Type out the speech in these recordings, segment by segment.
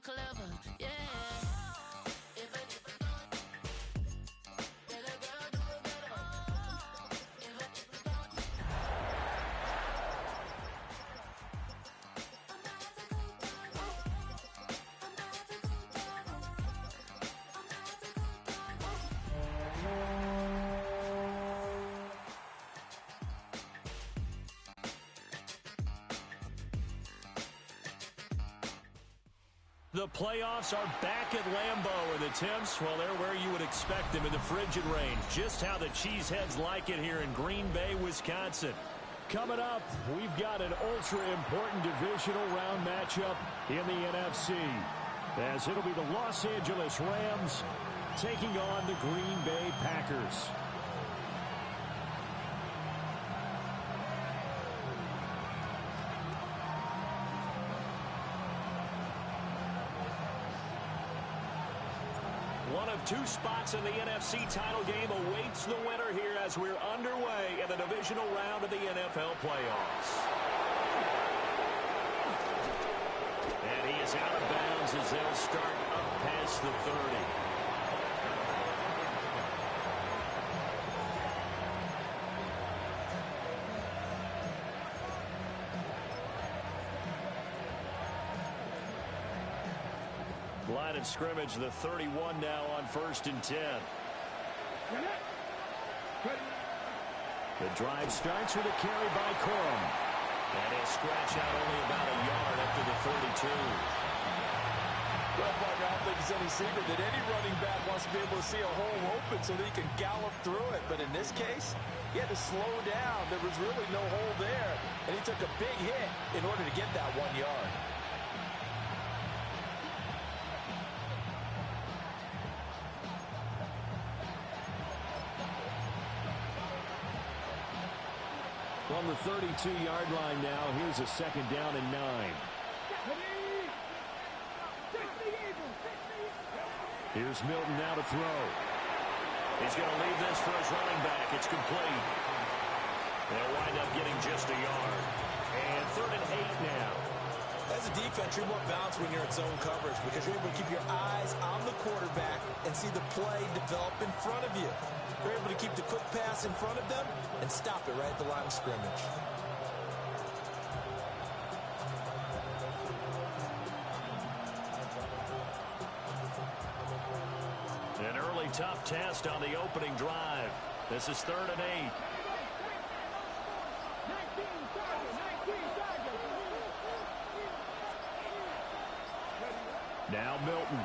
clever, yeah. The playoffs are back at Lambeau, and the temps, well, they're where you would expect them in the frigid range. Just how the Cheeseheads like it here in Green Bay, Wisconsin. Coming up, we've got an ultra-important divisional round matchup in the NFC, as it'll be the Los Angeles Rams taking on the Green Bay Packers. One of two spots in the NFC title game awaits the winner here as we're underway in the divisional round of the NFL playoffs. And he is out of bounds as they'll start up past the 30. Line of scrimmage, the 31 now on 1st and 10. The drive starts with a carry by Corum. And he'll scratch out only about a yard up to the 32. Well, partner, I don't think it's any secret that any running back wants to be able to see a hole open so that he can gallop through it. But in this case, he had to slow down. There was really no hole there. And he took a big hit in order to get that 1 yard. From the 32-yard line now, here's a 2nd down and 9. Here's Milton now to throw. He's going to leave this for his running back. It's complete. They'll wind up getting just a yard. And 3rd and 8 now. As a defense, you're more balanced when you're in zone coverage because you're able to keep your eyes on the quarterback and see the play develop in front of you. You're able to keep the quick pass in front of them and stop it right at the line of scrimmage. An early tough test on the opening drive. This is 3rd and 8. Now Milton.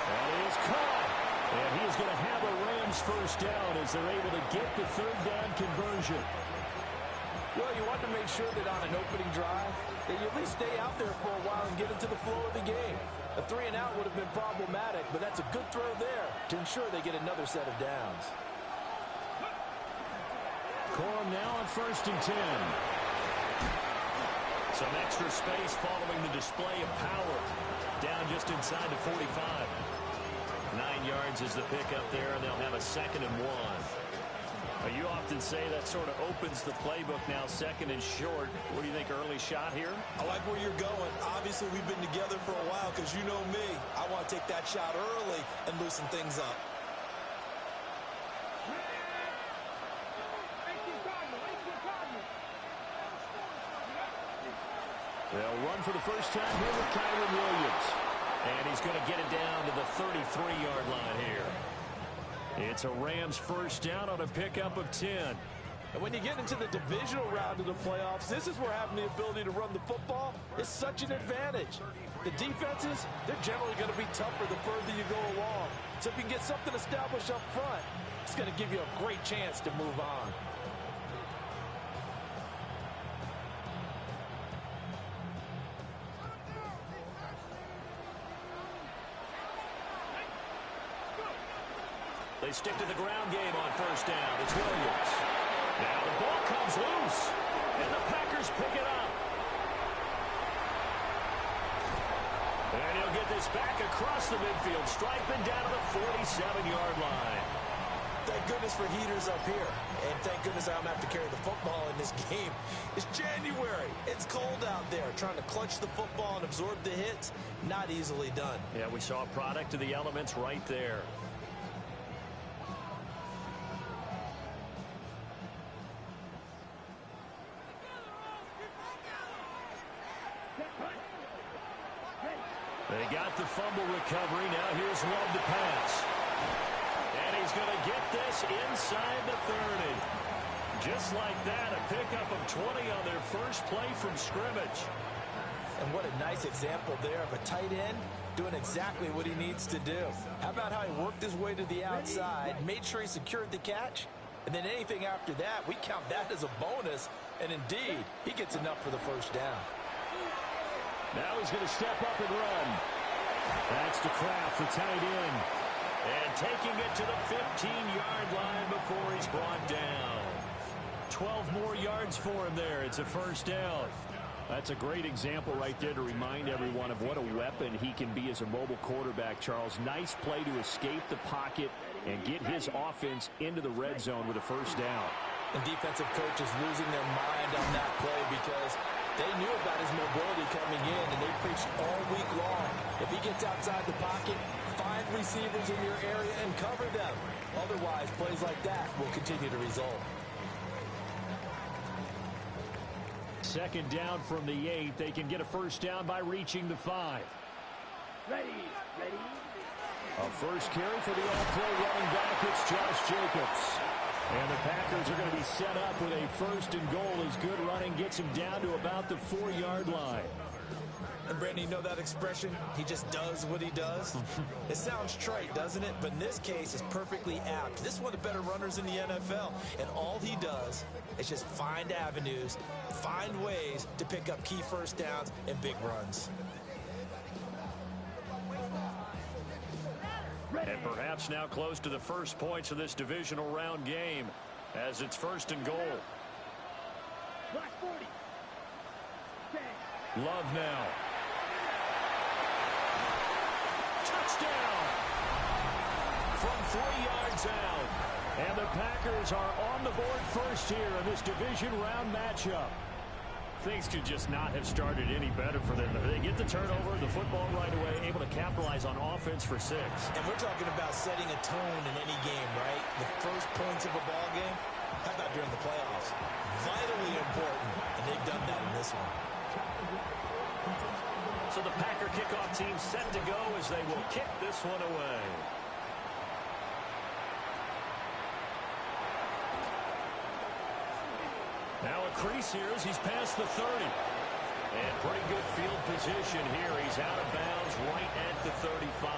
That is caught. And he is going to have a Rams first down as they're able to get the 3rd down conversion. Well, you want to make sure that on an opening drive, that you at least stay out there for a while and get into the flow of the game. A 3 and out would have been problematic, but that's a good throw there to ensure they get another set of downs. Corum now on 1st and 10. Some extra space following the display of power. Down just inside the 45. 9 yards is the pickup there, and they'll have a 2nd and 1. You often say that sort of opens the playbook now, 2nd and short. What do you think, early shot here? I like where you're going. Obviously, we've been together for a while because you know me. I want to take that shot early and loosen things up. They'll run for the first time here with Kyron Williams. And he's going to get it down to the 33-yard line here. It's a Rams first down on a pickup of 10. And when you get into the divisional round of the playoffs, this is where having the ability to run the football is such an advantage. The defenses, they're generally going to be tougher the further you go along. So if you can get something established up front, it's going to give you a great chance to move on. They stick to the ground game on first down. It's Williams. Now the ball comes loose, and the Packers pick it up. And he'll get this back across the midfield, striping down to the 47-yard line. Thank goodness for heaters up here. And thank goodness I don't have to carry the football in this game. It's January. It's cold out there. Trying to clutch the football and absorb the hits, not easily done. Yeah, we saw a product of the elements right there. They got the fumble recovery. Now here's Love to pass. And he's going to get this inside the 30. Just like that, a pickup of 20 on their first play from scrimmage. And what a nice example there of a tight end doing exactly what he needs to do. How about how he worked his way to the outside, made sure he secured the catch, and then anything after that, we count that as a bonus. And indeed, he gets enough for the first down. Now he's going to step up and run. That's to Kraft, the tight end. And taking it to the 15-yard line before he's brought down. 12 more yards for him there. It's a first down. That's a great example right there to remind everyone of what a weapon he can be as a mobile quarterback, Charles. Nice play to escape the pocket and get his offense into the red zone with a first down. And defensive coaches losing their mind on that play because they knew about his mobility coming in, and they preached all week long. If he gets outside the pocket, find receivers in your area and cover them. Otherwise, plays like that will continue to result. Second down from the 8. They can get a first down by reaching the 5. Ready. A first carry for the all-pro running back. It's Josh Jacobs. And the Packers are going to be set up with a first and goal as good running gets him down to about the 4-yard line. And Brandon, you know that expression? He just does what he does. It sounds trite, doesn't it? But in this case, it's perfectly apt. This is one of the better runners in the NFL. And all he does is just find avenues, find ways to pick up key first downs and big runs. And perhaps now close to the first points of this divisional round game as it's first and goal. Love now. Touchdown from 3 yards out. And the Packers are on the board first here in this division round matchup. Things could just not have started any better for them. They get the turnover, the football right away, able to capitalize on offense for 6. And we're talking about setting a tone in any game, right? The first points of a ball game. How about during the playoffs? Vitally important, and they've done that in this one. So the Packer kickoff team set to go as they will kick this one away. Now a crease here as he's past the 30. And pretty good field position here. He's out of bounds right at the 35.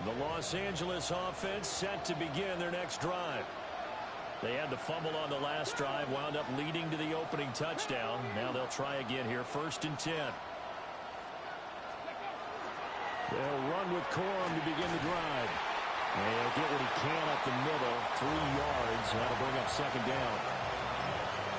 The Los Angeles offense set to begin their next drive. They had the fumble on the last drive, wound up leading to the opening touchdown. Now they'll try again here, 1st and 10. They'll run with Corum to begin the drive. And he'll get what he can up the middle, 3 yards. That'll bring up second down.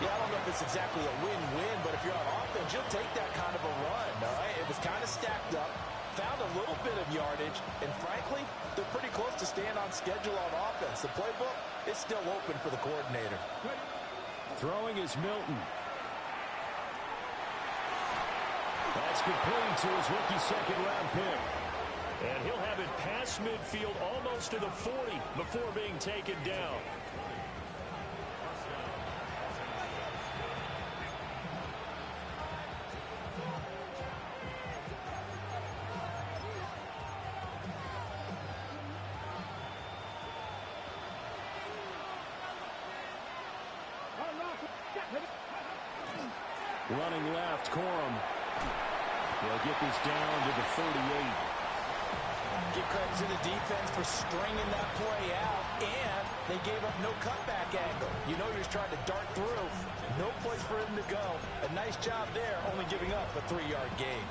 Yeah, I don't know if it's exactly a win-win, but if you're on offense, you'll take that kind of a run, all right? It was kind of stacked up, found a little bit of yardage, and frankly, they're pretty close to staying on schedule on offense. The playbook is still open for the coordinator. Throwing is Milton. That's complete to his rookie second-round pick. And he'll have it past midfield almost to the 40 before being taken down. Running left, Corum. They'll get this down to the 38. Give credit to the defense for stringing that play out, and they gave up no cutback angle. You know you're trying to dart through. No place for him to go. A nice job there, only giving up a 3-yard gain.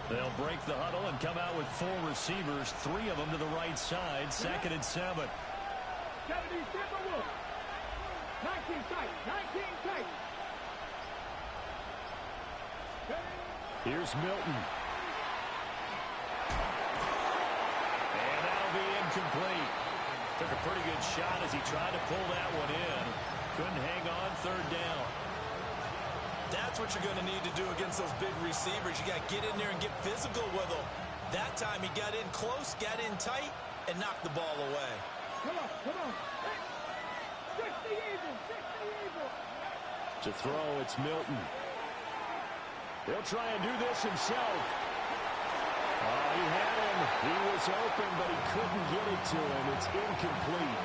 They'll break the huddle and come out with 4 receivers, 3 of them to the right side, 2nd and 7. 19 tight. 19 tight. Here's Milton. And that'll be incomplete. Took a pretty good shot as he tried to pull that one in. Couldn't hang on, third down. That's what you're going to need to do against those big receivers. You got to get in there and get physical with them. That time he got in close, got in tight, and knocked the ball away. Come on, come on. Fix the evil, fix the evil. To throw, it's Milton. He'll try and do this himself. Oh, he had him. He was open, but he couldn't get it to him. It's incomplete.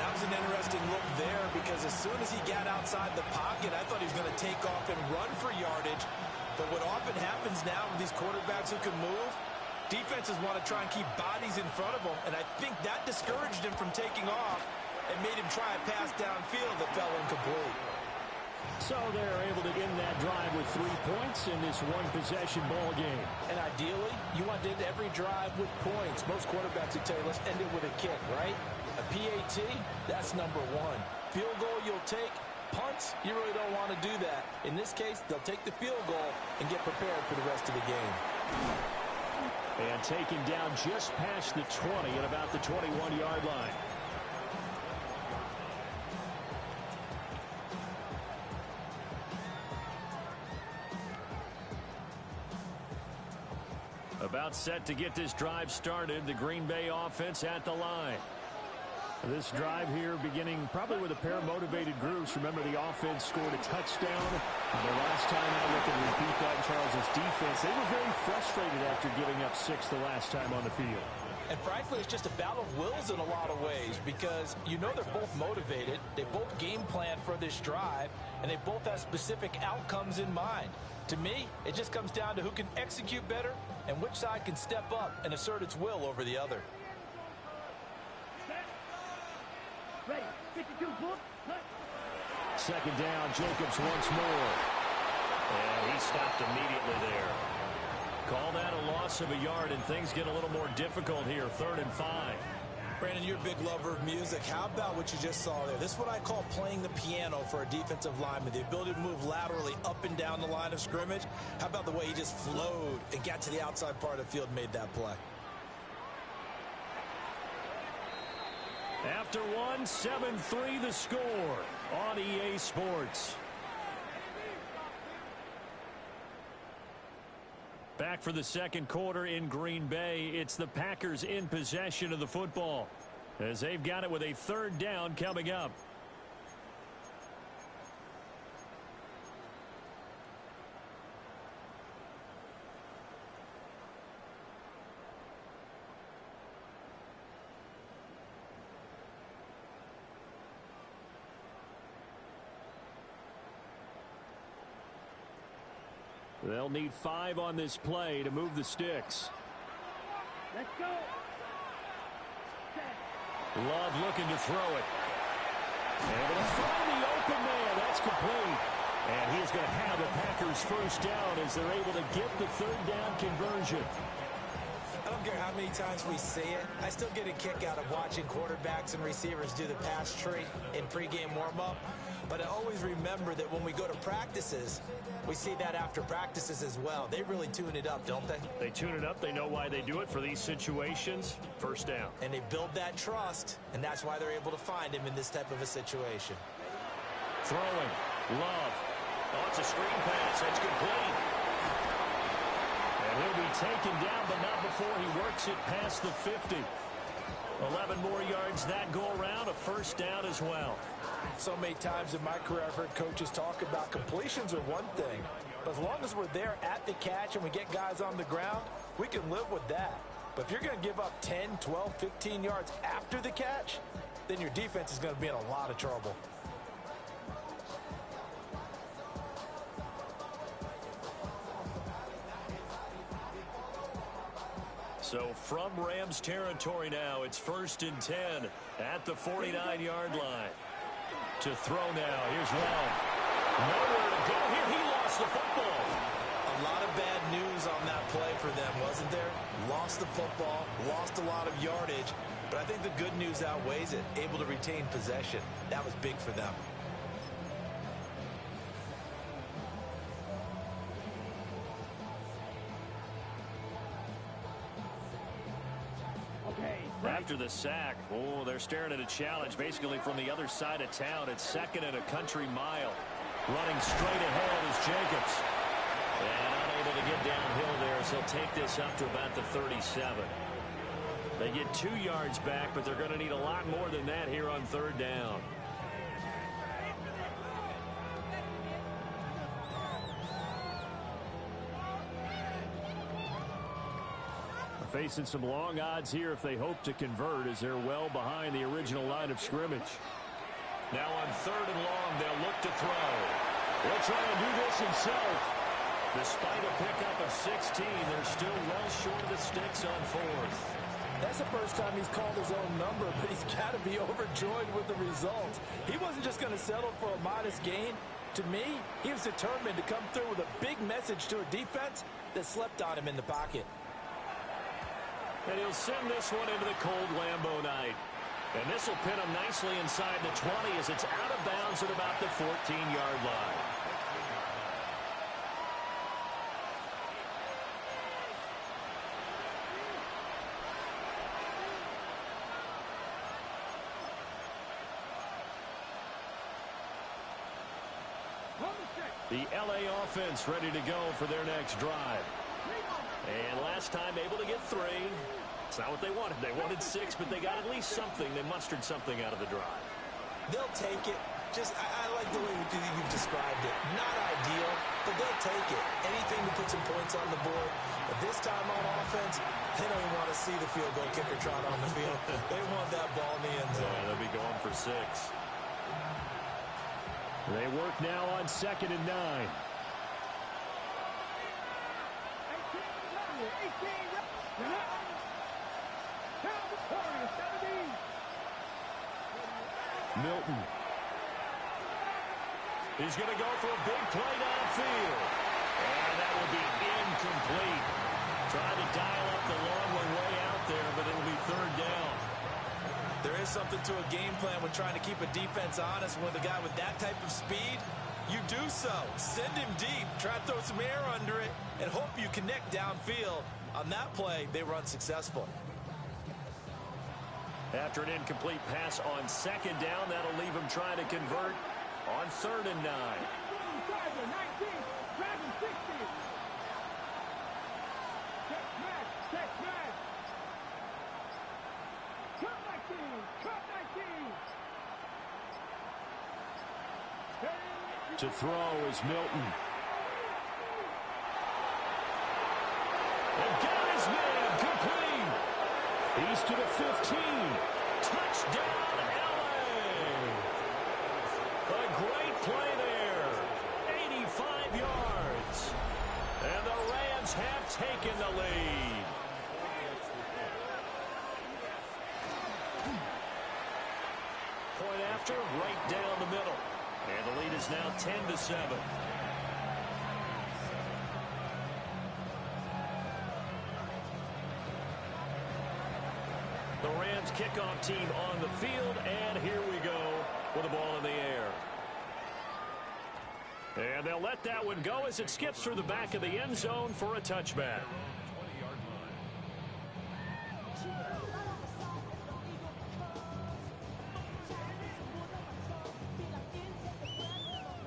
That was an interesting look there because as soon as he got outside the pocket, I thought he was going to take off and run for yardage. But what often happens now with these quarterbacks who can move, defenses want to try and keep bodies in front of them, and I think that discouraged him from taking off and made him try a pass downfield that fell incomplete. So they're able to end that drive with 3 points in this one-possession ball game. And ideally, you want to end every drive with points. Most quarterbacks would tell you, let's end it with a kick, right? A PAT, that's number one. Field goal you'll take. Punts, you really don't want to do that. In this case, they'll take the field goal and get prepared for the rest of the game. And taken down just past the 20 at about the 21-yard line. About set to get this drive started. The Green Bay offense at the line. This drive here beginning probably with a pair of motivated groups. Remember, the offense scored a touchdown. The last time I look and repeat that, Charles' defense, they were very frustrated after giving up 6 the last time on the field. And frankly, it's just a battle of wills in a lot of ways because you know they're both motivated. They both game plan for this drive, and they both have specific outcomes in mind. To me, it just comes down to who can execute better and which side can step up and assert its will over the other. Ready, 52, book. Second down, Jacobs once more. And he stopped immediately there. Call that a loss of a yard, and things get a little more difficult here, 3rd and 5. Brandon, you're a big lover of music. How about what you just saw there? This is what I call playing the piano for a defensive lineman. The ability to move laterally up and down the line of scrimmage. How about the way he just flowed and got to the outside part of the field and made that play? After one, 7-3 the score on EA Sports. Back for the second quarter in Green Bay. It's the Packers in possession of the football as they've got it with a 3rd down coming up. They'll need 5 on this play to move the sticks. Let's go. Love looking to throw it. Able to find the open man. That's complete. And he's going to have the Packers first down as they're able to get the 3rd down conversion. I don't care how many times we see it. I still get a kick out of watching quarterbacks and receivers do the pass tree in pregame warm-up. But I always remember that when we go to practices, we see that after practices as well. They really tune it up, don't they? They tune it up. They know why they do it for these situations. First down. And they build that trust, and that's why they're able to find him in this type of a situation. Throwing. Love. Oh, it's a screen pass. It's complete. And he'll be taken down, but not before he works it past the 50. 11 more yards that go around. A first down as well. So many times in my career I've heard coaches talk about completions are one thing. But as long as we're there at the catch and we get guys on the ground, we can live with that. But if you're going to give up 10, 12, 15 yards after the catch, then your defense is going to be in a lot of trouble. So from Rams territory now, it's 1st and 10 at the 49-yard line. To throw now. Here's Love. Nowhere to go here. He lost the football. A lot of bad news on that play for them, wasn't there? Lost the football, lost a lot of yardage, but I think the good news outweighs it. Able to retain possession. That was big for them. after the sack. Oh, they're staring at a challenge basically from the other side of town. It's 2nd and a country mile. Running straight ahead is Jacobs. And unable to get downhill there as he'll take this up to about the 37. They get 2 yards back, but they're going to need a lot more than that here on 3rd down. Facing some long odds here if they hope to convert, as they're well behind the original line of scrimmage. Now on 3rd and long, they'll look to throw. He'll try and do this himself. Despite a pickup of 16, they're still well short of the sticks on 4th. That's the first time he's called his own number, but he's got to be overjoyed with the results. He wasn't just going to settle for a modest gain. To me, he was determined to come through with a big message to a defense that slept on him in the pocket. And he'll send this one into the cold Lambeau night. And this will pin him nicely inside the 20 as it's out of bounds at about the 14-yard line. The LA offense ready to go for their next drive. And last time able to get 3. It's not what they wanted. They wanted 6, but they got at least something. They mustered something out of the drive. They'll take it. I like the way you've described it. Not ideal, but they'll take it. Anything to put some points on the board. But this time on offense, they don't even want to see the field goal kicker trot on the field. They want that ball in the end zone. Yeah, they'll be going for 6. They work now on 2nd and 9. Milton. He's going to go for a big play downfield. And that will be incomplete. Trying to dial up the long one way out there, but it'll be 3rd down. There is something to a game plan when trying to keep a defense honest. With a guy with that type of speed, you do so. Send him deep. Try to throw some air under it and hope you connect downfield. On that play, they run successful. After an incomplete pass on 2nd down, that'll leave him trying to convert on 3rd and 9. To throw is Milton. And got his man complete. He's to the 15. Touchdown, LA. A great play there. 85 yards. And the Rams have taken the lead. Point after, right down the middle. And the lead is now 10-7. The Rams kickoff team on the field, and here we go with the ball in the air. And they'll let that one go as it skips through the back of the end zone for a touchback.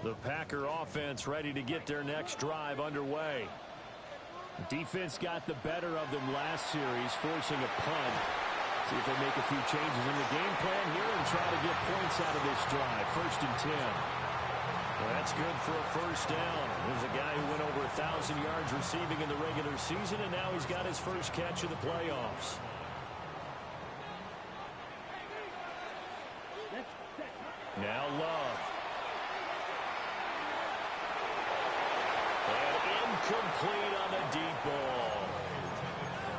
The Packer offense ready to get their next drive underway. Defense got the better of them last series, forcing a punt. See if they make a few changes in the game plan here and try to get points out of this drive. 1st and 10. Well, that's good for a 1st down. There's a guy who went over 1,000 yards receiving in the regular season, and now he's got his first catch of the playoffs. Now Love. Complete on the deep ball.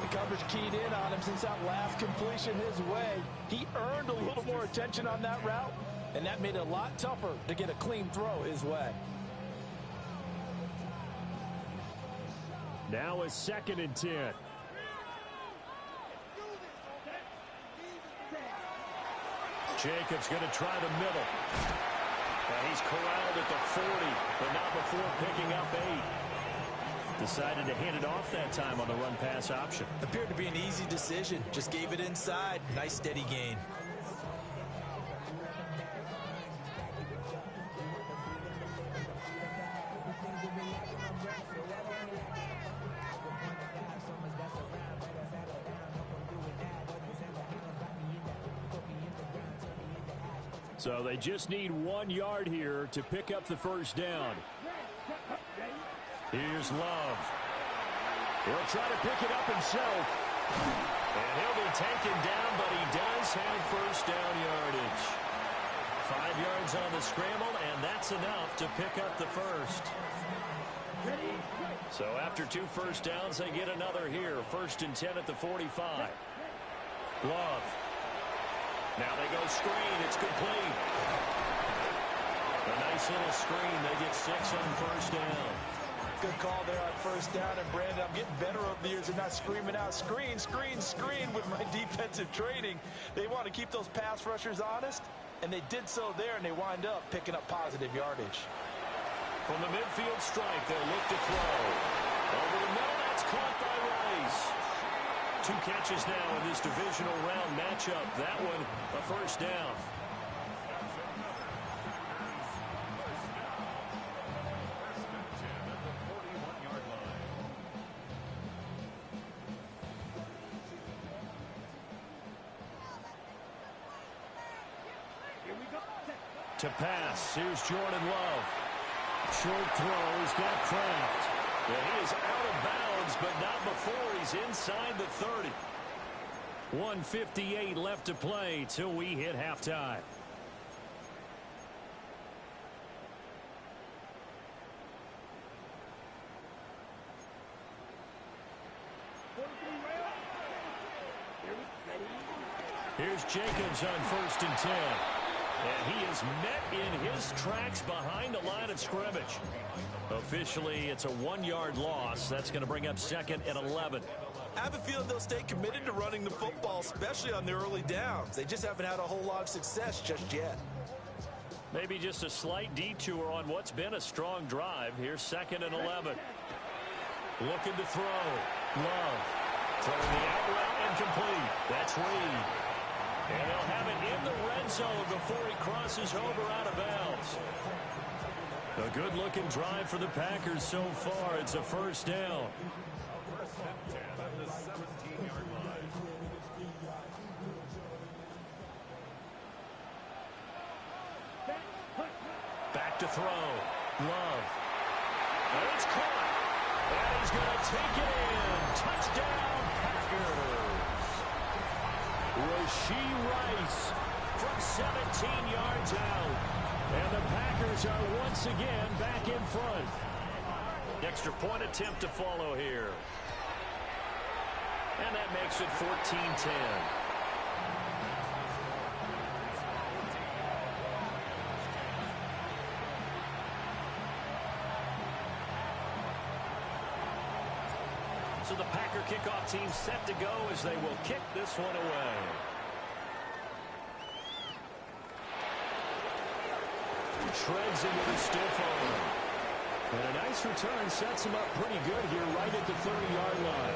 The coverage keyed in on him since that last completion his way. He earned a little more attention on that route, and that made it a lot tougher to get a clean throw his way. Now a 2nd and 10. Jacobs going to try the middle. And he's corralled at the 40, but not before picking up 8. Decided to hand it off that time on the run-pass option. Appeared to be an easy decision. Just gave it inside. Nice steady gain. So they just need 1 yard here to pick up the first down. Here's Love. He'll try to pick it up himself. And he'll be taken down, but he does have first down yardage. 5 yards on the scramble, and that's enough to pick up the first. So after 2 first downs, they get another here. 1st and 10 at the 45. Love. Now they go screen. It's complete. A nice little screen. They get 6 on first down. Good call there on first down. And, Brandon, I'm getting better over the years and not screaming out, screen, screen, screen with my defensive training. They want to keep those pass rushers honest, and they did so there, and they wind up picking up positive yardage. From the midfield strike, they'll look to throw. Over the middle, that's caught by Rice. 2 catches now in this divisional round matchup. That one, a first down. To pass, here's Jordan Love. Short throw, he's got Kraft. Well, he is out of bounds, but not before he's inside the 30. 1:58 left to play till we hit halftime. Here's Jacobs on 1st and 10. And he is met in his tracks behind the line of scrimmage. Officially, it's a 1-yard loss. That's going to bring up 2nd and 11. I have a feeling they'll stay committed to running the football, especially on the early downs. They just haven't had a whole lot of success just yet. Maybe just a slight detour on what's been a strong drive. Here's 2nd and 11. Looking to throw. Love. Throwing the out route incomplete. That's Reed. And they'll have it in the red zone before he crosses over out of bounds. A good-looking drive for the Packers so far. It's a first down. Back to throw. Love. And it's caught. And he's going to take it in. Touchdown, Packers. Rashee Rice from 17 yards out. And the Packers are once again back in front. Extra point attempt to follow here. And that makes it 14-10. So the Packer kickoff team set to go as they will kick this one away. Treads into the stiff arm. And a nice return sets him up pretty good here right at the 30-yard line.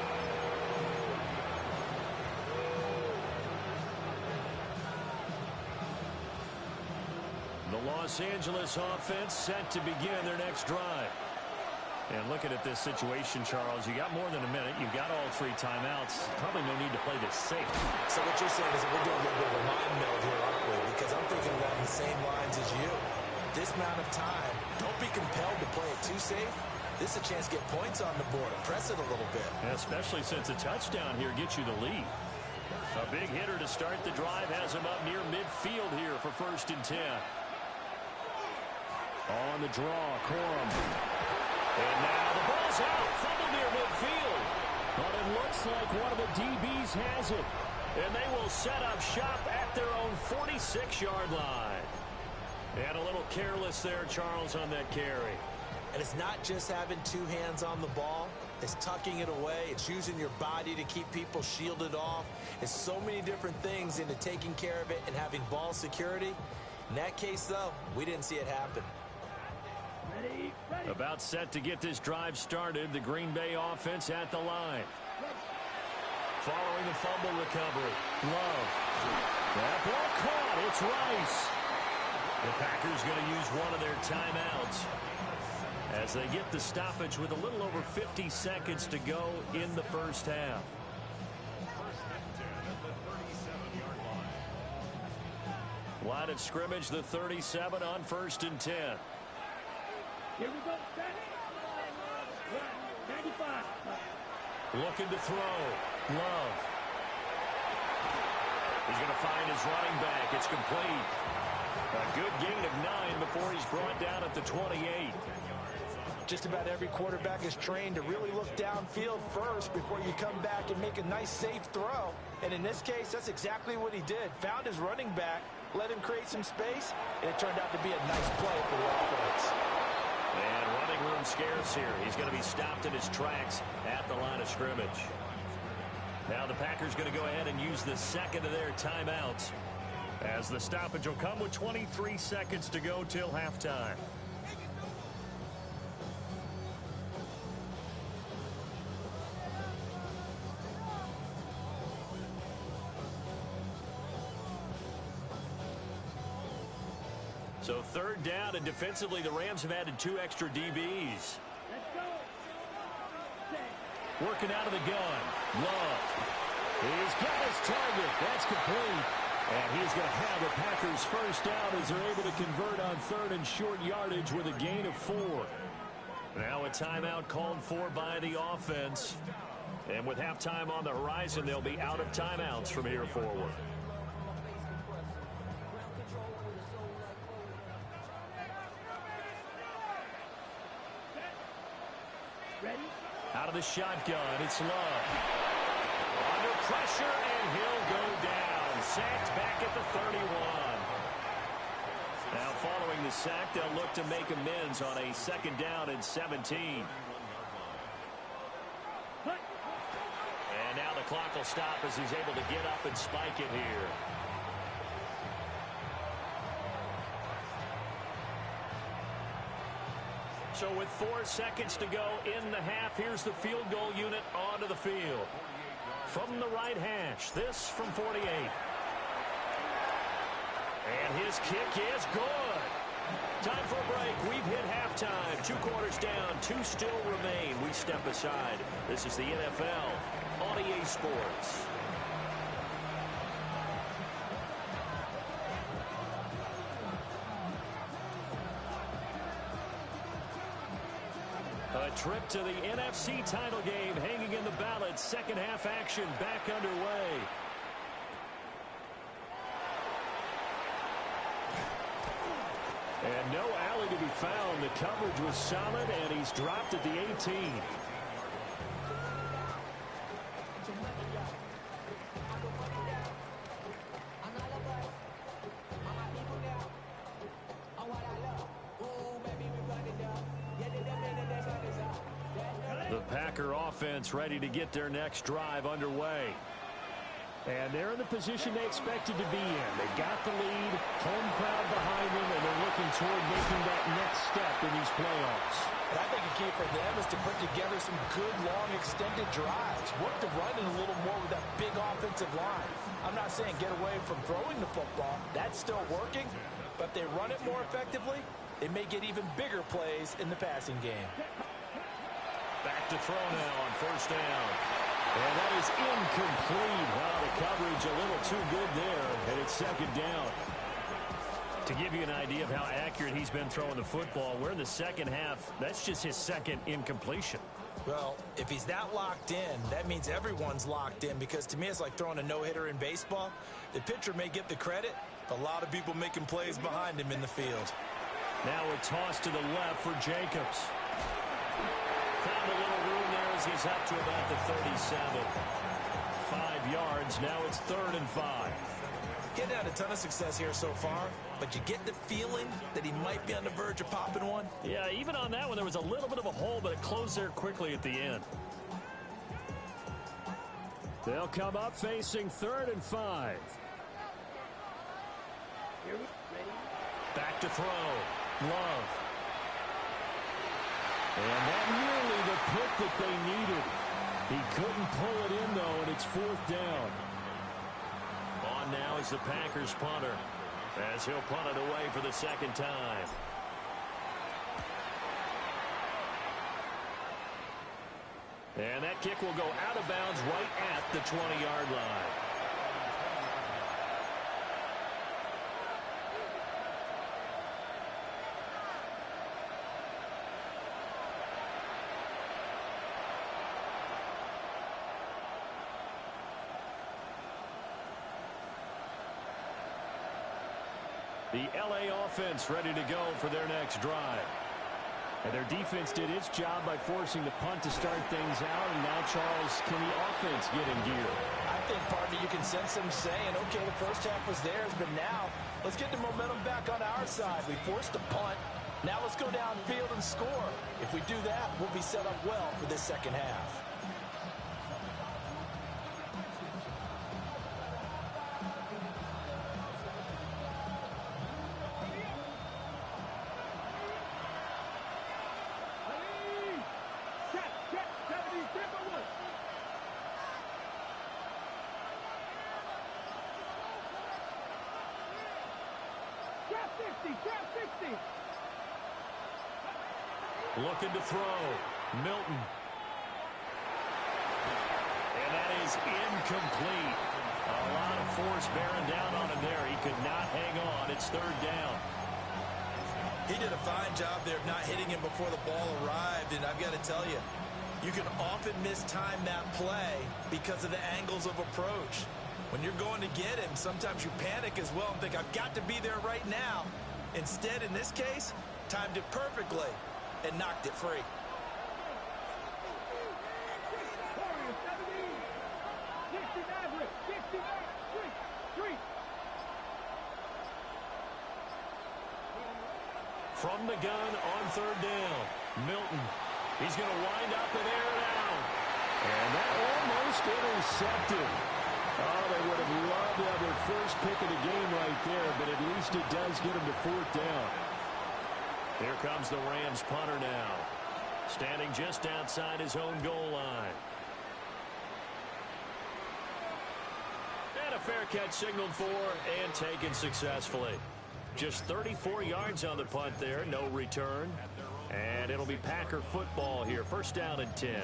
The Los Angeles offense set to begin their next drive. And looking at this situation, Charles, you got more than a minute. You've got all 3 timeouts. Probably no need to play this safe. So what you're saying is that we're doing a little bit of a mind meld here, aren't we? Because I'm thinking along the same lines as you. This amount of time, don't be compelled to play it too safe. This is a chance to get points on the board. Press it a little bit. And especially since a touchdown here gets you the lead. A big hitter to start the drive has him up near midfield here for 1st and 10. On the draw, Corum. And now the ball's out, fumble near midfield. But it looks like one of the DBs has it. And they will set up shop at their own 46-yard line. And a little careless there, Charles, on that carry. And it's not just having 2 hands on the ball. It's tucking it away. It's using your body to keep people shielded off. It's so many different things into taking care of it and having ball security. In that case, though, we didn't see it happen. Ready, About set to get this drive started. The Green Bay offense at the line. Following the fumble recovery. Love. That ball caught. It's Rice. The Packers going to use one of their timeouts as they get the stoppage with a little over 50 seconds to go in the first half. Line of scrimmage, the 37 on 1st and 10. Here we go. 95. Looking to throw. Love. He's going to find his running back. It's complete. A good gain of 9 before he's brought down at the 28. Just about every quarterback is trained to really look downfield first before you come back and make a nice, safe throw. And in this case, that's exactly what he did. Found his running back, let him create some space, and it turned out to be a nice play for the offense. And running room scarce here. He's going to be stopped in his tracks at the line of scrimmage. Now the Packers going to go ahead and use the second of their timeouts, as the stoppage will come with 23 seconds to go till halftime. So 3rd down, and defensively the Rams have added 2 extra DBs. Let's go. Working out of the gun. Love. He's got his target. That's complete. And he's going to have the Packers first down as they're able to convert on 3rd and short yardage with a gain of 4. Now a timeout called for by the offense. And with halftime on the horizon, they'll be out of timeouts from here forward. Ready? Out of the shotgun, it's Love. Under pressure, and he'll go down. Sacked back at the 31. Now following the sack, they'll look to make amends on a 2nd down and 17. And now the clock will stop as he's able to get up and spike it here. So with 4 seconds to go in the half, here's the field goal unit onto the field. From the right hash, this from 48. And his kick is good. Time for a break. We've hit halftime. 2 quarters down, 2 still remain. We step aside. This is the NFL on EA Sports. A trip to the NFC title game hanging in the balance. Second half action back underway. And no alley to be found. The coverage was solid, and he's dropped at the 18. The Packer offense ready to get their next drive underway. And they're in the position they expected to be in. They've got the lead, home crowd behind them, and they're looking toward making that next step in these playoffs. And I think a key for them is to put together some good, long, extended drives. Work the running a little more with that big offensive line. I'm not saying get away from throwing the football. That's still working. But if they run it more effectively, they may get even bigger plays in the passing game. Back to throw now on 1st down. And that is incomplete. Wow, the coverage a little too good there, and it's 2nd down. To give you an idea of how accurate he's been throwing the football, we're in the second half. That's just his 2nd incompletion. Well, if he's that locked in, that means everyone's locked in, because to me it's like throwing a no-hitter in baseball. The pitcher may get the credit, a lot of people making plays behind him in the field. Now a toss to the left for Jacobs. Found a little room there as he's up to about the 37. 5 yards. Now it's 3rd and 5. Getting had a ton of success here so far, but you get the feeling that he might be on the verge of popping one. Yeah, even on that one, there was a little bit of a hole, but it closed there quickly at the end. They'll come up facing 3rd and 5. Back to throw. Love. And that nearly the pick that they needed. He couldn't pull it in, though, and it's 4th down. On now is the Packers punter, as he'll punt it away for the 2nd time. And that kick will go out of bounds right at the 20-yard line. The LA offense ready to go for their next drive. And their defense did its job by forcing the punt to start things out. And now, Charles, can the offense get in gear? I think, partner, you can sense them saying, okay, the first half was theirs, but now let's get the momentum back on our side. We forced a punt. Now let's go downfield and score. If we do that, we'll be set up well for this second half. Looking to throw. Milton. And that is incomplete. A lot of force bearing down on him there. He could not hang on. It's 3rd down. He did a fine job there of not hitting him before the ball arrived. And I've got to tell you, you can often mistime that play because of the angles of approach. When you're going to get him, sometimes you panic as well and think, I've got to be there right now. Instead, in this case, timed it perfectly and knocked it free. From the gun on 3rd down. Milton. He's going to wind up and air it out. And that almost intercepted. Oh, they would have loved to have their first pick of the game right there, but at least it does get them to 4th down. Here comes the Rams punter now, standing just outside his own goal line. And a fair catch signaled for and taken successfully. Just 34 yards on the punt there, no return. And it'll be Packer football here, 1st down and 10.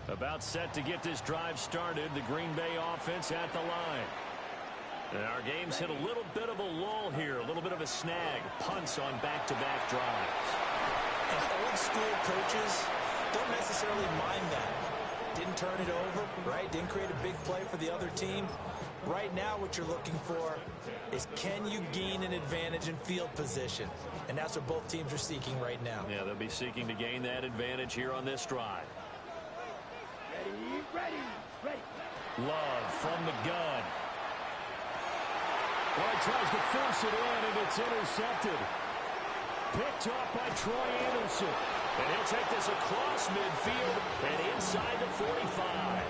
About set to get this drive started. The Green Bay offense at the line. And our game's hit a little bit of a lull here. A little bit of a snag. Punts on back-to-back drives. And old school coaches don't necessarily mind that. Didn't turn it over, right? Didn't create a big play for the other team. Right now what you're looking for is, can you gain an advantage in field position? And that's what both teams are seeking right now. Yeah, they'll be seeking to gain that advantage here on this drive. Ready. Love from the gun. Well, he tries to force it in, and it's intercepted. Picked up by Troy Anderson. And he'll take this across midfield and inside the 45.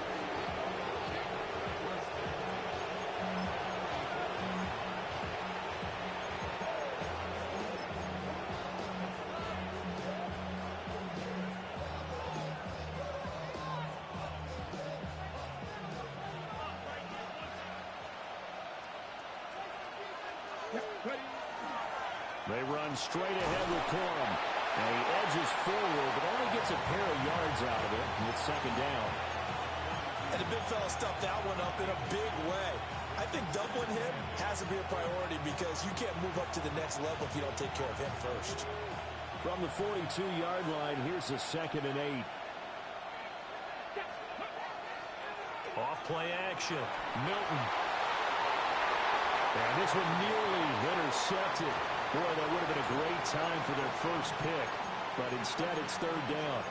They run straight ahead with Corum. And he edges forward, but only gets a pair of yards out of it. And it's 2nd down. And the big fella stuffed that one up in a big way. I think doubling him has to be a priority because you can't move up to the next level if you don't take care of him first. From the 42-yard line, here's a 2nd and 8. Off play action. Milton. And this one nearly intercepted. Boy, that would have been a great time for their first pick. But instead, it's 3rd down.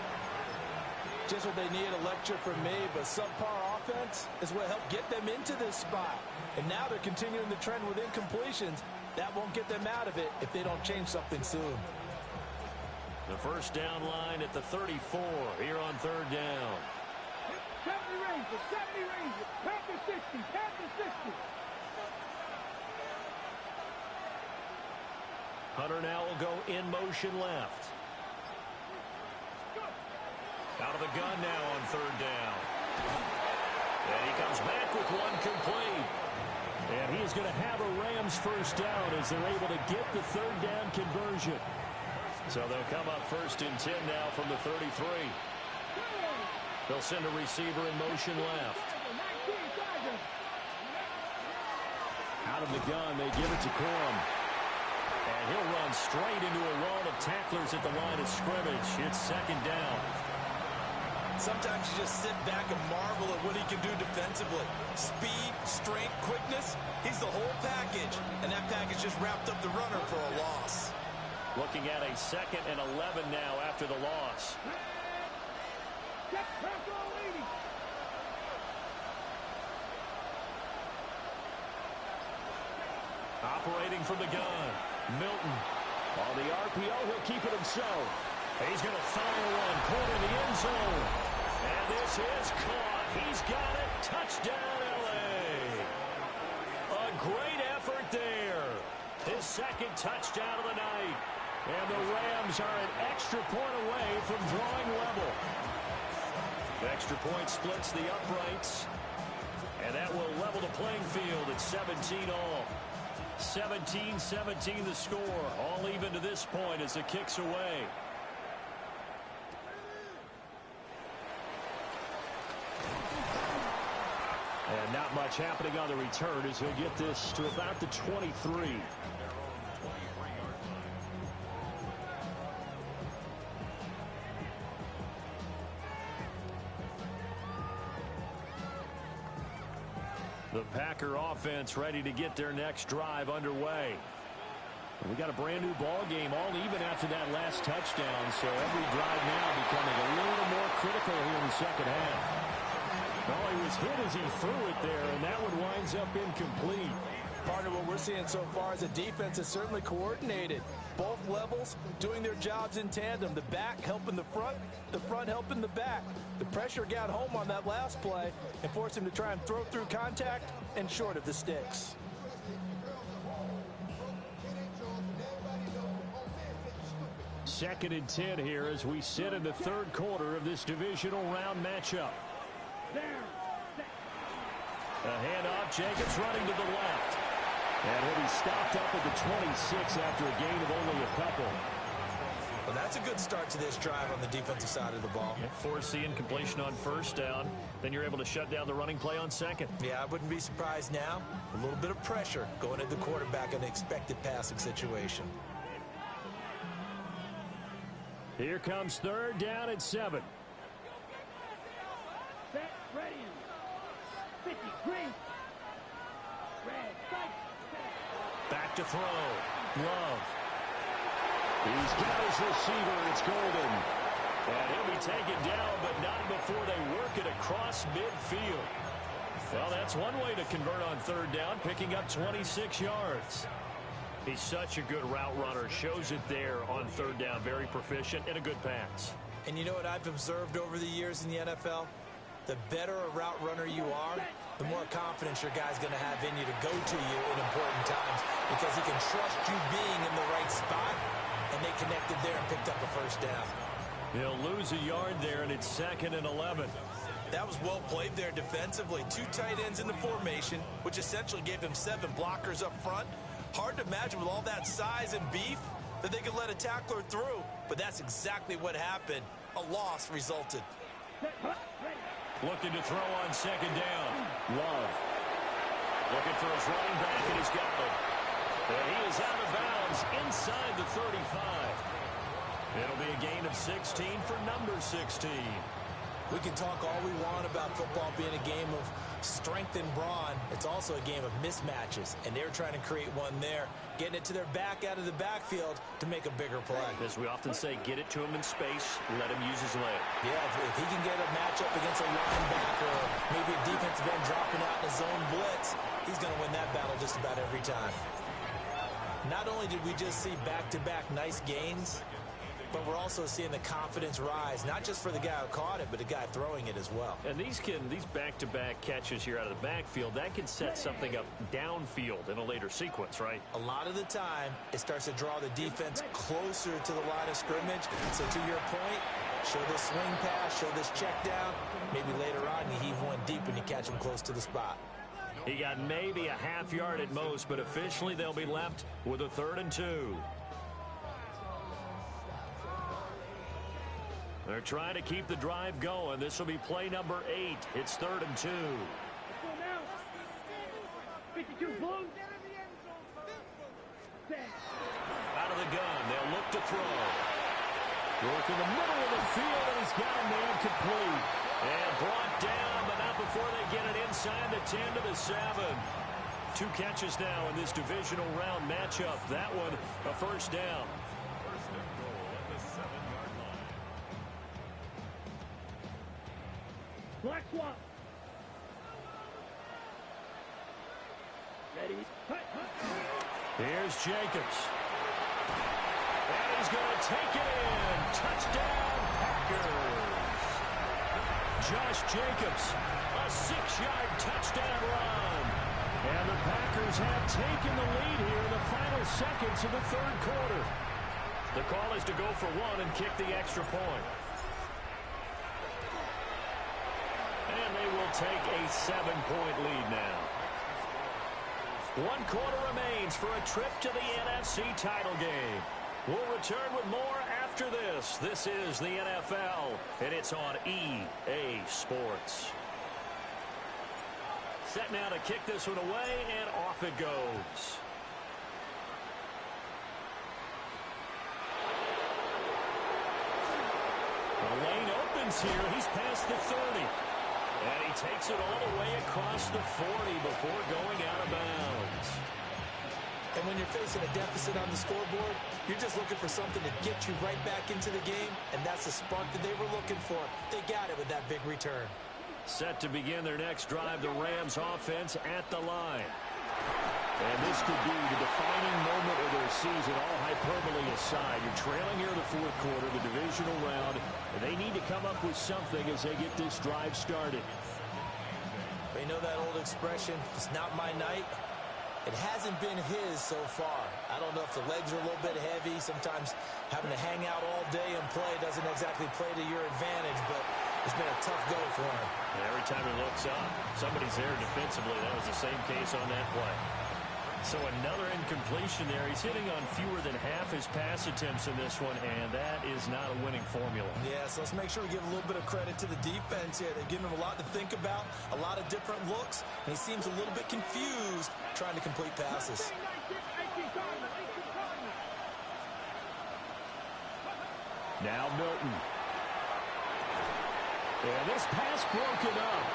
Just what they need, a lecture from me, but subpar offense is what helped get them into this spot. And now they're continuing the trend with incompletions. That won't get them out of it if they don't change something soon. The 1st down line at the 34 here on 3rd down. 70 Rangers, 70 Rangers, Packer 60, Packer 60. Hunter now will go in motion left. Out of the gun now on third down. And he comes back with one complete. And he is going to have a Rams first down as they're able to get the third down conversion. So they'll come up first and 10 now from the 33. They'll send a receiver in motion left. Out of the gun, they give it to Corum. And he'll run straight into a wall of tacklers at the line of scrimmage. It's second down. Sometimes you just sit back and marvel at what he can do defensively. Speed, strength, quickness. He's the whole package. And that package just wrapped up the runner for a loss. Looking at a 2nd and 11 now after the loss. Operating from the gun. Milton. On the RPO, he'll keep it himself. He's going to fire one. Corner in the end zone. And this is caught. He's got it. Touchdown, L.A. A great effort there. His 2nd touchdown of the night. And the Rams are an extra point away from drawing level. The extra point splits the uprights. And that will level the playing field at 17 all. 17-17 the score. All even to this point as the kick's away. And not much happening on the return as he'll get this to about the 23. The Packer offense ready to get their next drive underway. We got a brand new ball game, all even after that last touchdown, so every drive now becoming a little more critical here in the second half. Well, he was hit as he threw it there, and that one winds up incomplete. Partner, what we're seeing so far is the defense is certainly coordinated. Both levels doing their jobs in tandem. The back helping the front helping the back. The pressure got home on that last play and forced him to try and throw through contact and short of the sticks. Second and 10 here as we sit in the third quarter of this divisional round matchup. A handoff, Jacobs running to the left. And he'll be stopped up at the 26 after a gain of only a couple. Well, that's a good start to this drive on the defensive side of the ball. Force the incompletion on first down. Then you're able to shut down the running play on second. Yeah, I wouldn't be surprised now. A little bit of pressure going at the quarterback in the expected passing situation. Here comes third down at 7. Set, ready. 50, green. Red, strike. Back to throw. Love. He's got his receiver. It's Golden. And he'll be taken down, but not before they work it across midfield. Well, that's one way to convert on third down, picking up 26 yards. He's such a good route runner. Shows it there on third down. Very proficient and a good pass. And you know what I've observed over the years in the NFL? The better a route runner you are, the more confidence your guy's going to have in you to go to you in important times because he can trust you being in the right spot, and they connected there and picked up a first down. He'll lose a yard there, and it's 2nd and 11. That was well played there defensively. 2 tight ends in the formation, which essentially gave them 7 blockers up front. Hard to imagine with all that size and beef that they could let a tackler through, but that's exactly what happened. A loss resulted. Looking to throw on second down. Love. Looking for his running back, and he's got it. And he is out of bounds inside the 35. It'll be a gain of 16 for number 16. We can talk all we want about football being a game of strength and brawn. It's also a game of mismatches, and they're trying to create one there, getting it to their back out of the backfield to make a bigger play. As we often say, get it to him in space, let him use his leg. Yeah, if he can get a matchup against a linebacker or maybe a defensive end dropping out in a zone blitz, he's going to win that battle just about every time. Not only did we just see back-to-back nice gains, but we're also seeing the confidence rise, not just for the guy who caught it, but the guy throwing it as well. And these back-to-back catches here out of the backfield, that can set something up downfield in a later sequence, right? A lot of the time, it starts to draw the defense closer to the line of scrimmage. So to your point, show this swing pass, show this check down. Maybe later on you heave one deep and you catch him close to the spot. He got maybe a half yard at most, but officially they'll be left with a 3rd and 2. They're trying to keep the drive going. This will be play number 8. It's 3rd and 2. Let's go now. 52 Blues. Out of the gun. They'll look to throw. Work in the middle of the field, and he's got a man complete. And brought down, but not before they get it inside the 10 to the 7. 2 catches now in this divisional round matchup. That one, a first down. Black swap. Ready. Here's Jacobs. And he's going to take it in. Touchdown, Packers. Josh Jacobs, a 6-yard touchdown run. And the Packers have taken the lead here in the final seconds of the 3rd quarter. The call is to go for 1 and kick the extra point. And they will take a 7-point lead now. 1 quarter remains for a trip to the NFC title game. We'll return with more after this. This is the NFL, and it's on EA Sports. Set now to kick this one away, and off it goes. The lane opens here. He's past the 30. And he takes it all the way across the 40 before going out of bounds. And when you're facing a deficit on the scoreboard, you're just looking for something to get you right back into the game, and that's the spark that they were looking for. They got it with that big return. Set to begin their next drive, the Rams offense at the line. And this could be the defining moment of their season, all hyperbole aside. You're trailing here in the 4th quarter, the divisional round, and they need to come up with something as they get this drive started. You know that old expression, it's not my night? It hasn't been his so far. I don't know if the legs are a little bit heavy. Sometimes having to hang out all day and play doesn't exactly play to your advantage, but it's been a tough go for him. And every time he looks up, somebody's there defensively. That was the same case on that play. So another incompletion there. He's hitting on fewer than half his pass attempts in this one, and that is not a winning formula. Yeah, so let's make sure we give a little bit of credit to the defense here. They've given him a lot to think about, a lot of different looks, and he seems a little bit confused trying to complete passes. Now Milton. And this pass broken up.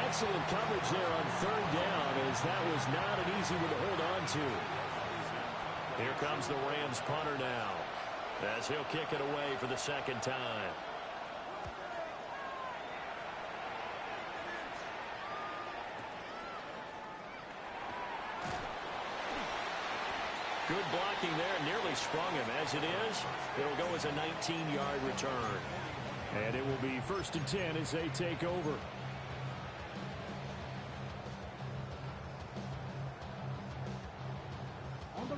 Excellent coverage there on 3rd down, as that was not an easy one to hold on to. Here comes the Rams punter now, as he'll kick it away for the 2nd time. Good blocking there, nearly sprung him. As it is, it'll go as a 19-yard return. And it will be 1st and 10 as they take over.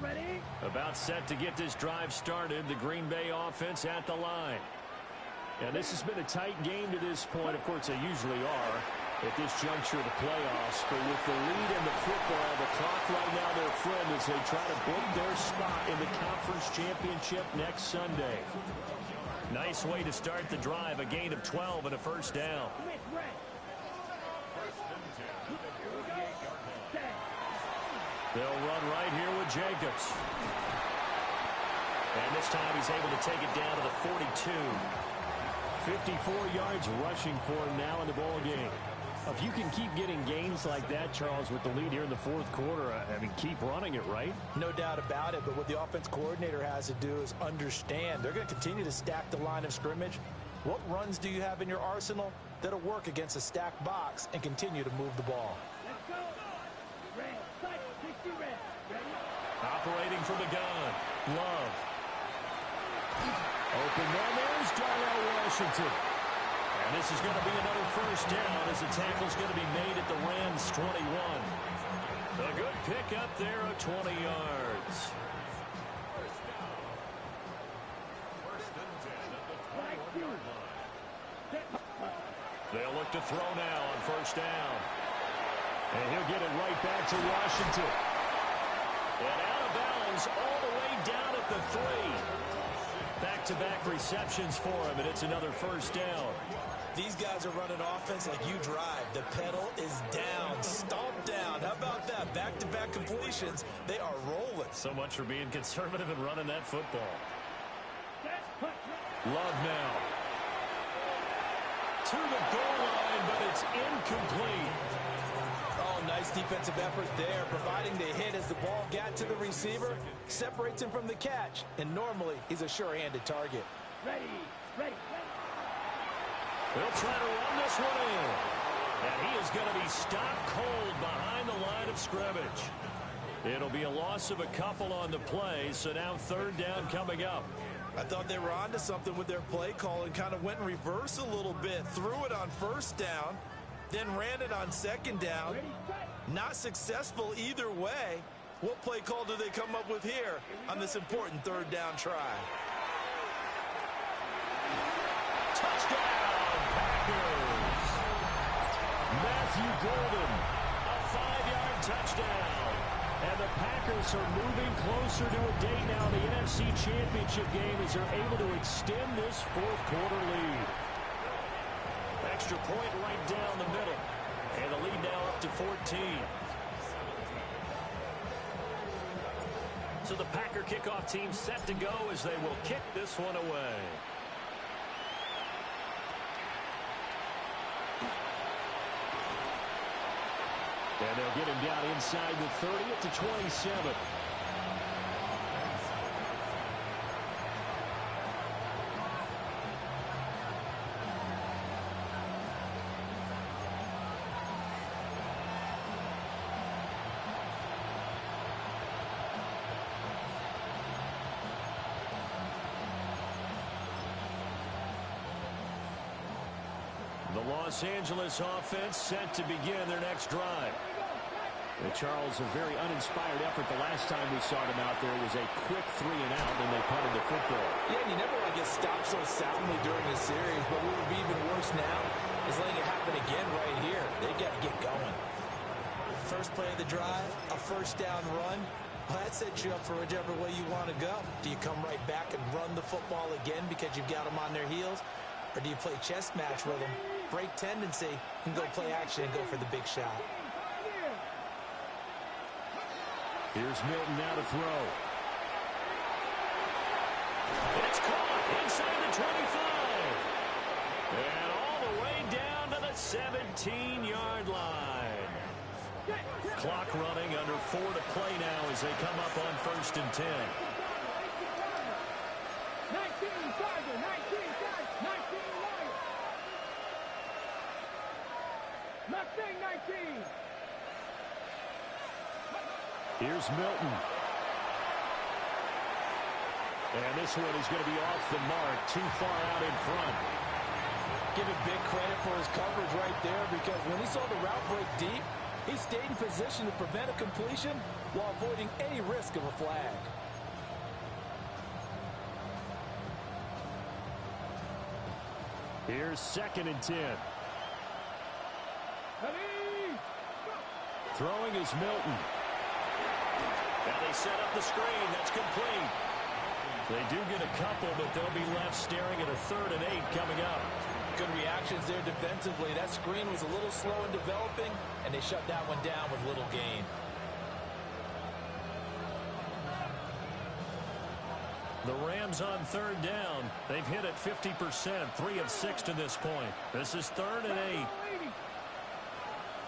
Ready? About set to get this drive started. The Green Bay offense at the line. And this has been a tight game to this point. Of course, they usually are at this juncture of the playoffs. But with the lead in the football, the clock right now their friend as they try to book their spot in the conference championship next Sunday. Nice way to start the drive. A gain of 12 and a 1st down. They'll run right here with Jacobs. And this time he's able to take it down to the 42. 54 yards rushing for him now in the ball game. If you can keep getting gains like that, Charles, with the lead here in the 4th quarter, I mean, keep running it, right? No doubt about it, but what the offense coordinator has to do is understand. They're going to continue to stack the line of scrimmage. What runs do you have in your arsenal that'll work against a stacked box and continue to move the ball? Operating from the gun, Love. Open man, there's Darnell Washington. And this is going to be another first down as the tackle's going to be made at the Rams' 21. A good pick up there of 20 yards. They'll look to throw now on first down. And he'll get it right back to Washington. And out of bounds all the way down at the 3. Back-to-back receptions for him, and it's another first down. These guys are running offense like you drive. The pedal is down, stomped down. How about that? Back-to-back completions. They are rolling. So much for being conservative and running that football. Love now. To the goal line, but it's incomplete. Oh, nice defensive effort there, providing the hit as the ball got to the receiver, separates him from the catch, and normally he's a sure-handed target. Ready. They'll try to run this one in. And he is going to be stopped cold behind the line of scrimmage. It'll be a loss of a couple on the play, so now third down coming up. I thought they were onto something with their play call and kind of went in reverse a little bit. Threw it on first down, then ran it on second down. Not successful either way. What play call do they come up with here on this important third down try? Touchdown, Packers! Matthew Golden, a 5-yard touchdown. And the Packers are moving closer to a day now in the NFC Championship game as they're able to extend this fourth quarter lead. Extra point right down the middle. And the lead now up to 14. So the Packer kickoff team set to go as they will kick this one away. And they'll get him down inside the 30 at the 27. The Los Angeles offense set to begin their next drive. And Charles, a very uninspired effort the last time we saw them out there. It was a quick 3 and out, and they punted the football. Yeah, and you never want to get stopped so soundly during this series, but what would be even worse now is letting it happen again right here. They got to get going. First play of the drive, a first down run. Well, that sets you up for whichever way you want to go. Do you come right back and run the football again because you've got them on their heels? Or do you play chess match with them, break tendency, and go play action and go for the big shot? Here's Milton now to throw. It's caught inside the 25. And all the way down to the 17-yard line. Clock running, under 4 to play now as they come up on first and 10. 19, Tiger, 19, guys, 19, Lions. Mustang, 19. Here's Milton. And this one is going to be off the mark, too far out in front. Give him big credit for his coverage right there, because when he saw the route break deep, he stayed in position to prevent a completion while avoiding any risk of a flag. Here's second and 10. Throwing is Milton. Now they set up the screen. That's complete. They do get a couple, but they'll be left staring at a 3rd and 8 coming up. Good reactions there defensively. That screen was a little slow in developing, and they shut that one down with little gain. The Rams on 3rd down. They've hit it 50%, 3 of 6 to this point. This is 3rd and 8.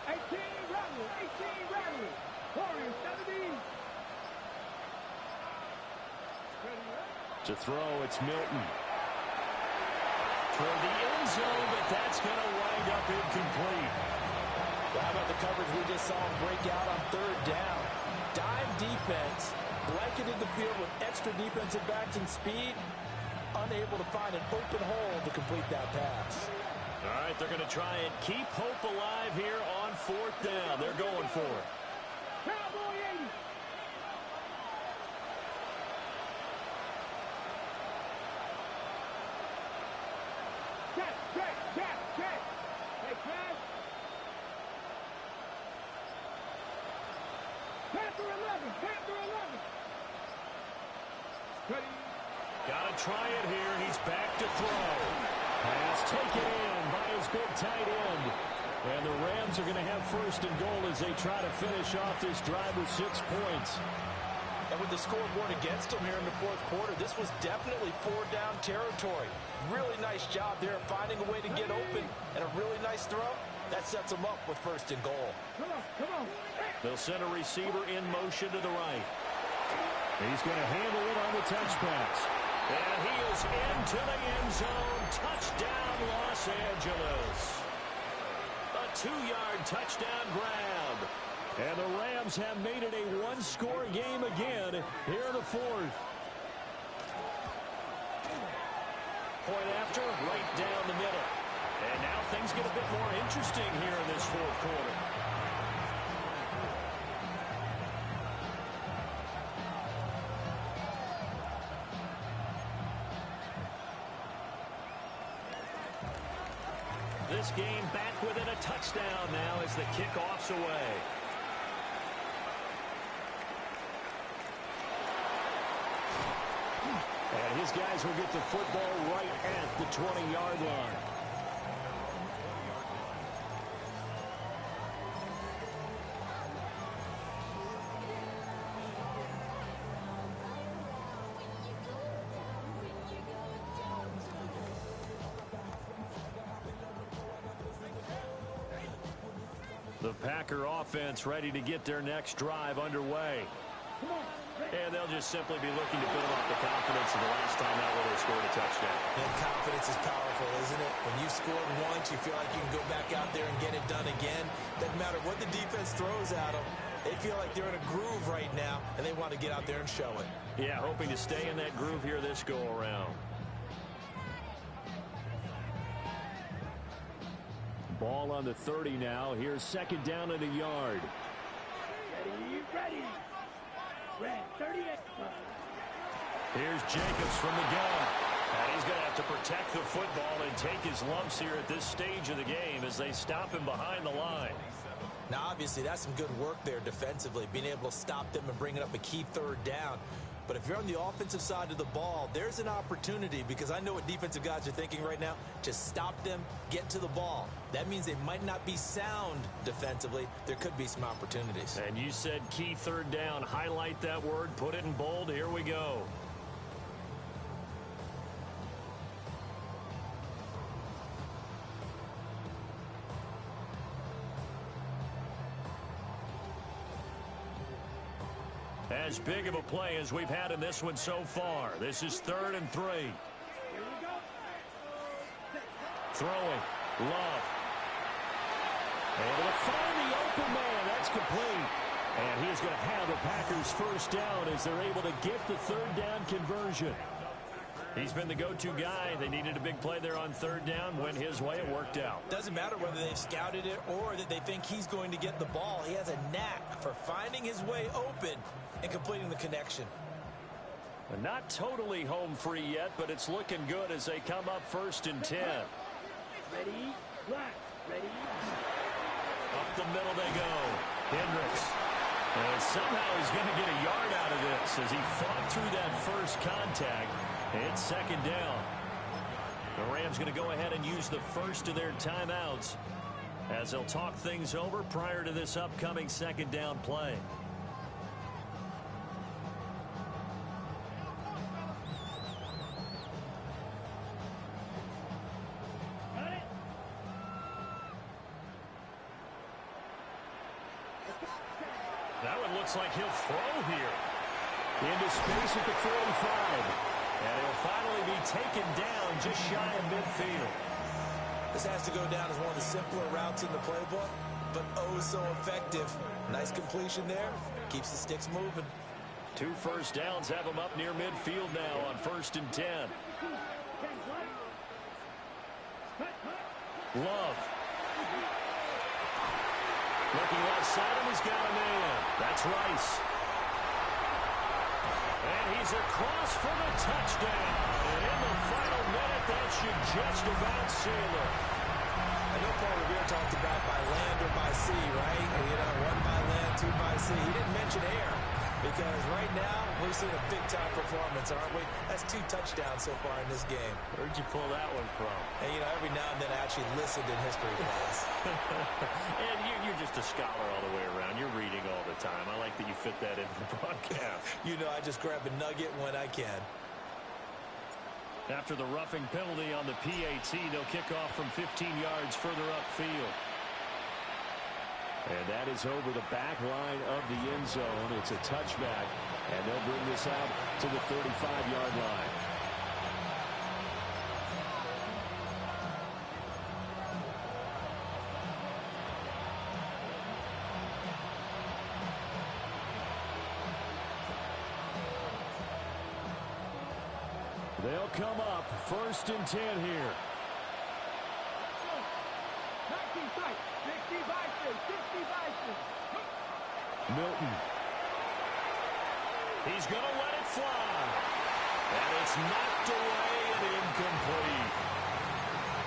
18, Rattler. Warriors, 17. To throw, it's Milton. Toward the end zone, but that's going to wind up incomplete. Well, how about the coverage we just saw him break out on 3rd down? Dime defense, blanketed the field with extra defensive backs and speed. unable to find an open hole to complete that pass. All right, they're going to try and keep hope alive here on 4th down. They're going for it. Cowboy 80. Check. Hey, Chad. Panther 11. Ready. Got to try it here. He's back to throw. Pass taken in by his big tight end. And the Rams are going to have 1st and goal as they try to finish off this drive with 6 points. And with the scoreboard against them here in the 4th quarter, this was definitely 4-down territory. Really nice job there finding a way to get open, and a really nice throw. That sets them up with 1st and goal. Come on. They'll send a receiver in motion to the right. He's going to handle it on the touch pass. And he is into the end zone. Touchdown, Los Angeles. A 2-yard touchdown grab. And the Rams have made it a 1-score game again here in the 4th. Point after, right down the middle. And now things get a bit more interesting here in this 4th quarter. This game back within a touchdown now as the kickoff's away. And his guys will get the football right at the 20-yard line. The Packer offense ready to get their next drive underway. And they'll just simply be looking to build up the confidence of the last time out where they scored a touchdown. And confidence is powerful, isn't it? When you've scored once, you feel like you can go back out there and get it done again. Doesn't matter what the defense throws at them. They feel like they're in a groove right now, and they want to get out there and show it. Yeah, hoping to stay in that groove here this go-around. Ball on the 30 now. Here's 2nd down and a yard. Ready. Red 38. Here's Jacobs from the gun. And he's going to have to protect the football and take his lumps here at this stage of the game as they stop him behind the line. Now, obviously, that's some good work there defensively, being able to stop them and bringing up a key 3rd down. But if you're on the offensive side of the ball, there's an opportunity, because I know what defensive guys are thinking right now. Just stop them, get to the ball. That means they might not be sound defensively. There could be some opportunities. And you said key 3rd down. Highlight that word, put it in bold. Here we go. As big of a play as we've had in this one so far. This is 3rd and 3. Throwing. Love. Able to find the open man. That's complete. And he's going to have the Packers 1st down as they're able to get the 3rd down conversion. He's been the go-to guy. They needed a big play there on 3rd down. Went his way. It worked out. Doesn't matter whether they've scouted it or that they think he's going to get the ball. He has a knack for finding his way open and completing the connection. Not totally home free yet, but it's looking good as they come up 1st and 10. Ready. Up the middle they go. Hendricks. And somehow he's going to get a yard out of this as he fought through that first contact. It's 2nd down. The Rams going to go ahead and use the first of their timeouts as they'll talk things over prior to this upcoming 2nd down play. That one looks like he'll throw here. Into space at the 45. And he'll finally be taken down just shy of midfield. This has to go down as one of the simpler routes in the playbook, but oh so effective. Nice completion there. Keeps the sticks moving. 2 first downs have him up near midfield now on 1st and 10. Love. Looking left side, and he's got a man. That's Rice. And he's across for the touchdown. And in the final minute, that should just about seal it. I know Paul Revere talked about by land or by sea, right? You know, one by land, two by sea. He didn't mention air because right now we're seeing a big-time performance, aren't we? That's 2 touchdowns so far in this game. Where'd you pull that one from? And, you know, every now and then I actually listened in history class. And you're just a scholar all the way around. You're reading all the time. I like that you fit that in the broadcast. You know, I just grab a nugget when I can. After the roughing penalty on the PAT, they'll kick off from 15 yards further upfield. And that is over the back line of the end zone. It's a touchback, and they'll bring this out to the 35-yard line. They'll come up 1st and 10 here. 65. Milton. He's going to let it fly. And it's knocked away and incomplete.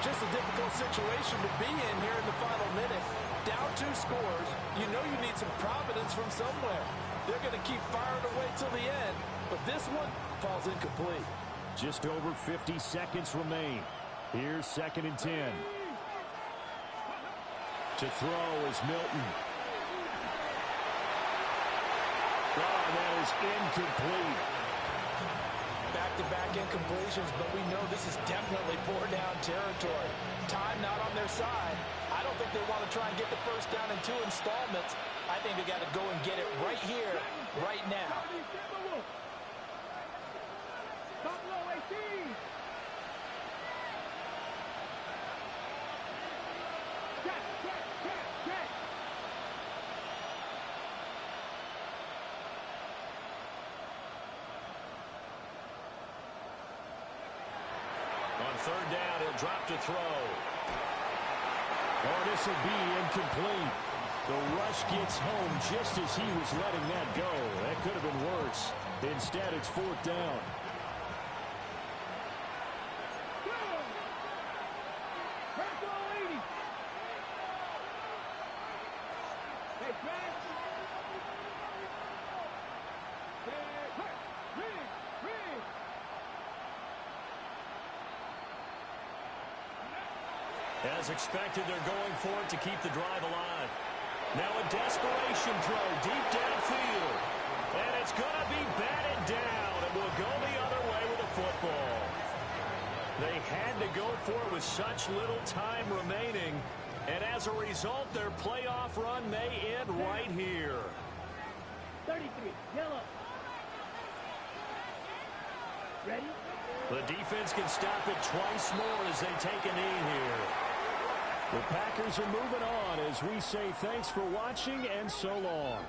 Just a difficult situation to be in here in the final minute. Down 2 scores. You know you need some providence from somewhere. They're going to keep firing away till the end. But this one falls incomplete. Just over 50 seconds remain. Here's 2nd and 10. To throw is Milton. Oh, that is incomplete. Back-to-back incompletions, but we know this is definitely 4-down territory. Time not on their side. I don't think they want to try and get the first down in 2 installments. I think they got to go and get it right here, right now. On 3rd down, he'll drop to throw. Oh, this will be incomplete. The rush gets home just as he was letting that go. That could have been worse. Instead, it's 4th down. As expected, they're going for it to keep the drive alive. Now a desperation throw deep downfield. And it's going to be batted down. It will go the other way with the football. They had to go for it with such little time remaining. And as a result, their playoff run may end right here. 33, yellow. Ready? The defense can stop it twice more as they take a knee here. The Packers are moving on as we say thanks for watching and so long.